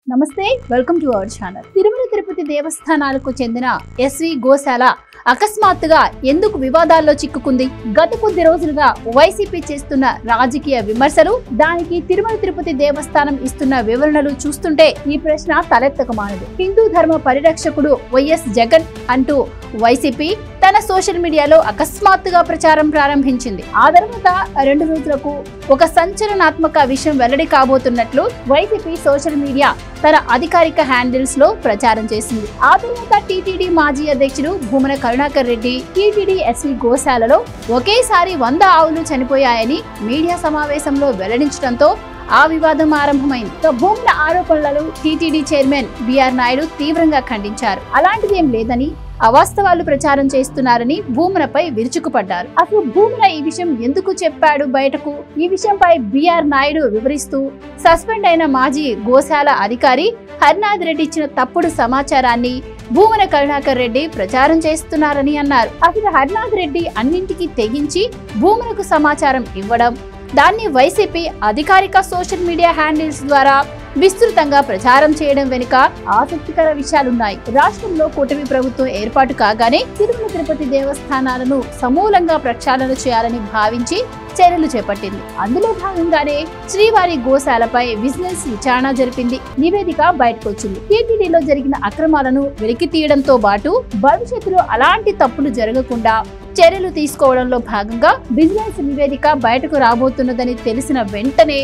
నమస్తే, welcome to our channel. Tirumala Tirupati దేవస్థానాలకు చెందిన ఎస్వి గోశాల అకస్మాత్తుగా ఎందుకు వివాదాల్లో చిక్కుకుంది? గత కొద్ది రోజులుగా వైసీపీ చేస్తున్న రాజకీయ విమర్శలు, దానికి తిరుమల తిరుపతి దేవస్థానం ఇస్తున్న వివరణలు చూస్తుంటే ఈ ప్రశ్న తలెత్తకమానదు. హిందూ ధర్మ పరిరక్షకుడు వైఎస్ జగన్ అంటూ వైసీపీ తన సోషల్ మీడియాలో అకస్మాత్తుగా ప్రచారం ప్రారంభించింది. ఆ తర్వాత 2 రోజులకు ఒక సంచలనాత్మక విషయం వెల్లడి కాబోతున్నట్లు వైసీపీ సోషల్ మీడియా తన అధికారిక హ్యాండిల్స్ లో ప్రచారం చేసింది. ఆ తర్వాత టీటీడీ మాజీ అధ్యక్షుడు భూమన కరుణాకర్ రెడ్డి టీటీడీ ఎస్వి గోశాలలో ఒకేసారి 100 ఆవులు చనిపోయాయని మీడియా సమావేశంలో వెల్లడించడంతో ఆ వివాదం ఆరంభమైంది. భూమన ఆరోపణలను టీటీడీ చైర్మన్ బిఆర్ నాయుడు తీవ్రంగా ఖండించారు. అలాంటిదేం లేదని, అవాస్తవాలు ప్రచారం చేస్తున్నారని భూమనపై విరుచుకుపడ్డారు. అసలు భూమన ఈ విషయం ఎందుకు చెప్పాడు బయటకు? ఈ విషయంపై బిఆర్ నాయుడు వివరిస్తూ, సస్పెండ్ అయిన మాజీ గోశాల అధికారి హరినాథ్ రెడ్డి ఇచ్చిన తప్పుడు సమాచారాన్ని భూమన కరుణాకర్ రెడ్డి ప్రచారం చేస్తున్నారని అన్నారు. అసలు హరినాథ్ రెడ్డి అన్నింటికీ తెగించి భూమనకు సమాచారం ఇవ్వడం, దాన్ని వైసీపీ అధికారిక సోషల్ మీడియా హ్యాండిల్స్ ద్వారా విస్తృతంగా ప్రచారం చేయడం వెనుక ఆసక్తికర విషయాలున్నాయి. రాష్ట్రంలో కూటమి ప్రభుత్వం ఏర్పాటు కాగానే తిరుమల తిరుపతి దేవస్థానాలను సమూలంగా ప్రక్షాళన చేయాలని భావించి చర్యలు చేపట్టింది. అందులో భాగంగానే శ్రీవారి గోశాలపై విజిలెన్స్ విచారణ జరిపింది. నివేదిక బయటకొచ్చింది. టీటీడీలో జరిగిన అక్రమాలను వెలికి తీయడంతో పాటు భవిష్యత్తులో అలాంటి తప్పులు జరగకుండా చర్యలు తీసుకోవడంలో భాగంగా విజిలెన్స్ నివేదిక బయటకు రాబోతున్నదని తెలిసిన వెంటనే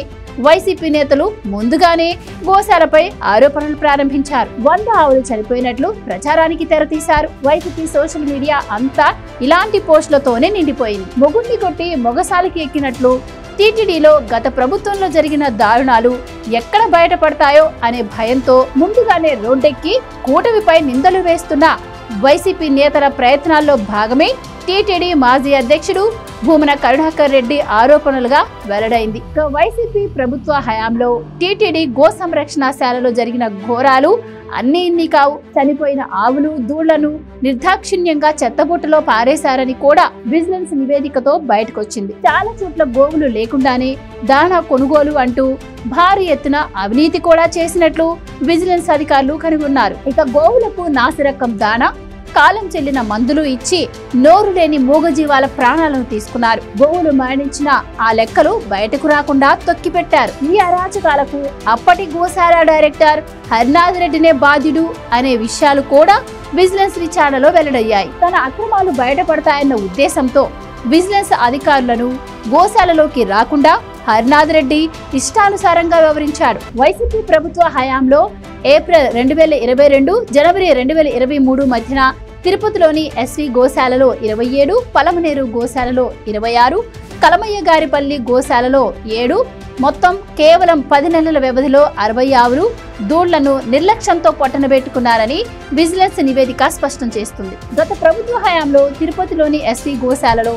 వైసీపీ నేతలు ముందుగానే గోశాలపై ఆరోపణలు ప్రారంభించారు. 100 ఆవులు చనిపోయినట్లు ప్రచారానికి తెరతీశారు. వైసీపీ సోషల్ మీడియా అంతా ఇలాంటి పోస్టులతోనే నిండిపోయింది. మొగుడిని కొట్టి మొగసాలకి ఎక్కినట్లు టీటీడీలో గత ప్రభుత్వంలో జరిగిన దారుణాలు ఎక్కడ బయటపడతాయో అనే భయంతో ముందుగానే రోడ్డెక్కి కూటమిపై నిందలు వేస్తున్న వైసీపీ నేతల ప్రయత్నాల్లో భాగమే టీటీడీ మాజీ అధ్యక్షుడు భూమన కరుణాకర్ రెడ్డి ఆరోపణలుగా వెల్లడైంది. వైసీపీ ప్రభుత్వ హయాంలో టీటీడీ గో సంరక్షణశాలలో జరిగిన ఘోరాలు అన్ని ఇన్ని కావు. చనిపోయిన ఆవులు, దూళ్లను నిర్దాక్షిణ్యంగా చెత్తబుట్టలో పారేశారని కూడా విజిలెన్స్ నివేదికతో బయటకొచ్చింది. చాలా చోట్ల గోవులు లేకుండానే దాణా కొనుగోలు అంటూ భారీ ఎత్తున అవినీతి కూడా చేసినట్లు విజిలెన్స్ అధికారులు కనుగొన్నారు. ఇక గోవులకు నాసిరకం దాణా, కాలం చెల్లిన మందులు ఇచ్చి నోరు లేని మూగజీవాల ప్రాణాలను తీసుకున్నారు. గోవులు మరణించిన ఆ లెక్కలు బయటకు రాకుండా తొక్కిపెట్టారు. ఈ అరాచకాలకు అప్పటి గోశాల డైరెక్టర్ హరినాథ్ రెడ్డినే బాధ్యుడు అనే విషయాలు కూడా విజిలెన్స్ విచారణలో వెల్లడయ్యాయి. తన అక్రమాలు బయటపడతాయన్న ఉద్దేశంతో విజిలెన్స్ అధికారులను గోశాలలోకి రాకుండా హరినాథ్ రెడ్డి ఇష్టానుసారంగా వ్యవహరించాడు. వైసీపీ ప్రభుత్వ హయాంలో ఏప్రిల్ 2022, జనవరి 2023 మధ్యన తిరుపతిలోని ఎస్వి గోశాలలో 27, పలమనేరు గోశాలలో 26, కలమయ్యగారిపల్లి గోశాలలో 7, మొత్తం కేవలం 10 నెలల వ్యవధిలో 60 ఆవులు, దూళ్లను నిర్లక్ష్యంతో పొట్టనబెట్టుకున్నారని విజిలెన్స్ నివేదిక స్పష్టం చేస్తుంది. గత ప్రభుత్వ హయాంలో తిరుపతిలోని ఎస్వి గోశాలలో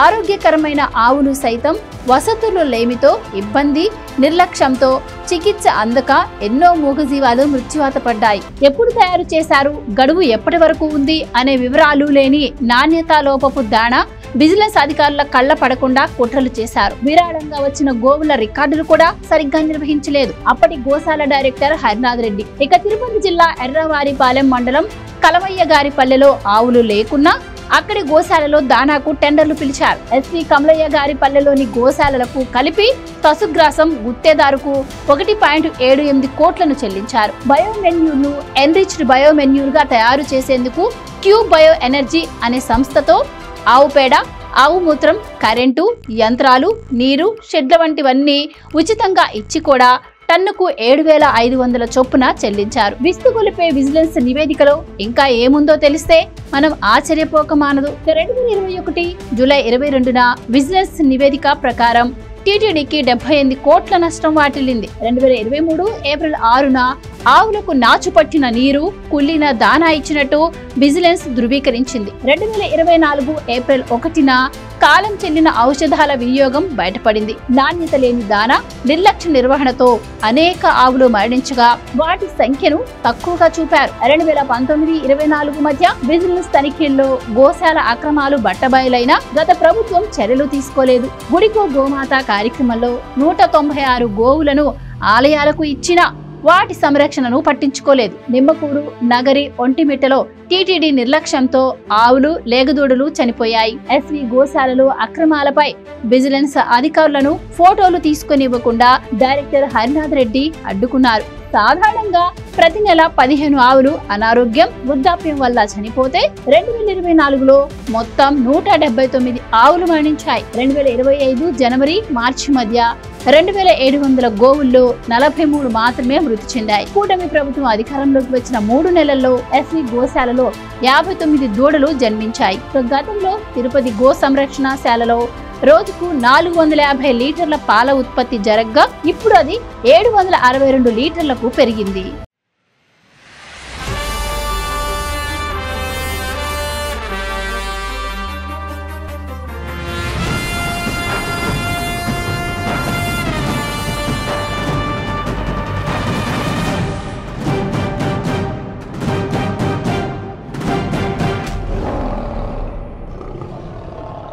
ఆరోగ్యకరమైన ఆవులు సైతం వసతులు లేమితో ఇబ్బంది, నిర్లక్ష్యంతో చికిత్స అందక ఎన్నో మూగజీవాలు మృత్యువాత పడ్డాయి. ఎప్పుడు తయారు చేశారు, గడువు ఎప్పటి వరకు ఉంది అనే వివరాలు లేని నాణ్యతాలోపపు దాణా విజిలెన్స్ అధికారుల కళ్ల పడకుండా కుట్రలు చేశారు. విరాళంగా వచ్చిన గోవుల రికార్డులు కూడా సరిగ్గా నిర్వహించలేదు అప్పటి గోశాల డైరెక్టర్ హరినాథ్ రెడ్డి. ఇక తిరుపతి జిల్లా ఎర్రవారిపాలెం మండలం కలమయ్యగారిపల్లెలో ఆవులు లేకున్నా అక్కడి గోశాలలో దానాకు టెండర్లు పిలిచారు. ఎస్వి కమలయ్యగారిపల్లెలోని గోశాలలకు కలిపి పశుగ్రాసం గుత్తేదారుకు 1.78 కోట్లను చెల్లించారు. బయోమెన్యూర్ను ఎన్రిచ్డ్ బయోమెన్యూర్ గా తయారు చేసేందుకు క్యూబ్ బయో ఎనర్జీ అనే సంస్థతో ఆవు పేడ, ఆవు మూత్రం, కరెంటు, యంత్రాలు, నీరు, షెడ్ల వంటివన్నీ ఉచితంగా ఇచ్చి కూడా టన్నుకు 7,500 చొప్పున చెల్లించారు. విస్తుగొలిపే విజిలెన్స్ నివేదికలో ఇంకా ఏముందో తెలిస్తే మనం ఆశ్చర్యపోక మానదు. 2021 జూలై 22న విజిలెన్స్ నివేదిక ప్రకారం టీటీడీకి 78 కోట్ల నష్టం వాటిల్లింది. 2023 ఏప్రిల్ 6న ఆవులకు నాచు పట్టిన నీరు, కుళ్ళిన దానా ఇచ్చినట్టు విజిలెన్స్ ధృవీకరించింది. 2024 ఏప్రిల్ 1న కాలం చెల్లిన ఔషధాల వినియోగం బయటపడింది. నాణ్యత లేని దానా, నిర్లక్ష్య నిర్వహణతో అనేక ఆవులు మరణించగా వాటి సంఖ్యను తక్కువగా చూపారు. 2019-24 మధ్య విజిలెన్స్ తనిఖీల్లో గోశాల అక్రమాలు బట్టబయలైన గత ప్రభుత్వం చర్యలు తీసుకోలేదు. గుడికో గోమాత కార్యక్రమంలో 196 గోవులను ఆలయాలకు ఇచ్చిన వాటి సంరక్షణను పట్టించుకోలేదు. నిమ్మకూరు, నగరి, ఒంటిమిట్టలో టీటీడీ నిర్లక్ష్యంతో ఆవులు, లేగదూడలు చనిపోయాయి. ఎస్వి గోశాలలో అక్రమాలపై విజిలెన్స్ అధికారులను ఫోటోలు తీసుకునివ్వకుండా డైరెక్టర్ హరినాథ్ రెడ్డి అడ్డుకున్నారు. సాధారణంగా ప్రతి నెల 15 ఆవులు అనారోగ్యం, వృద్ధాప్యం వల్ల చనిపోతే 2024లో మొత్తం 179 ఆవులు మరణించాయి. 2025 జనవరి, మార్చి మధ్య 2700 గోవుల్లో 43 మాత్రమే మృతి చెందాయి. కూటమి ప్రభుత్వం అధికారంలోకి వచ్చిన 3 నెలల్లో ఎస్వి గోశాలలో 59 దూడలు జన్మించాయి. గతంలో తిరుపతి గో సంరక్షణశాలలో రోజుకు 450 లీటర్ల పాల ఉత్పత్తి జరగ్గా ఇప్పుడు అది 762 లీటర్లకు పెరిగింది.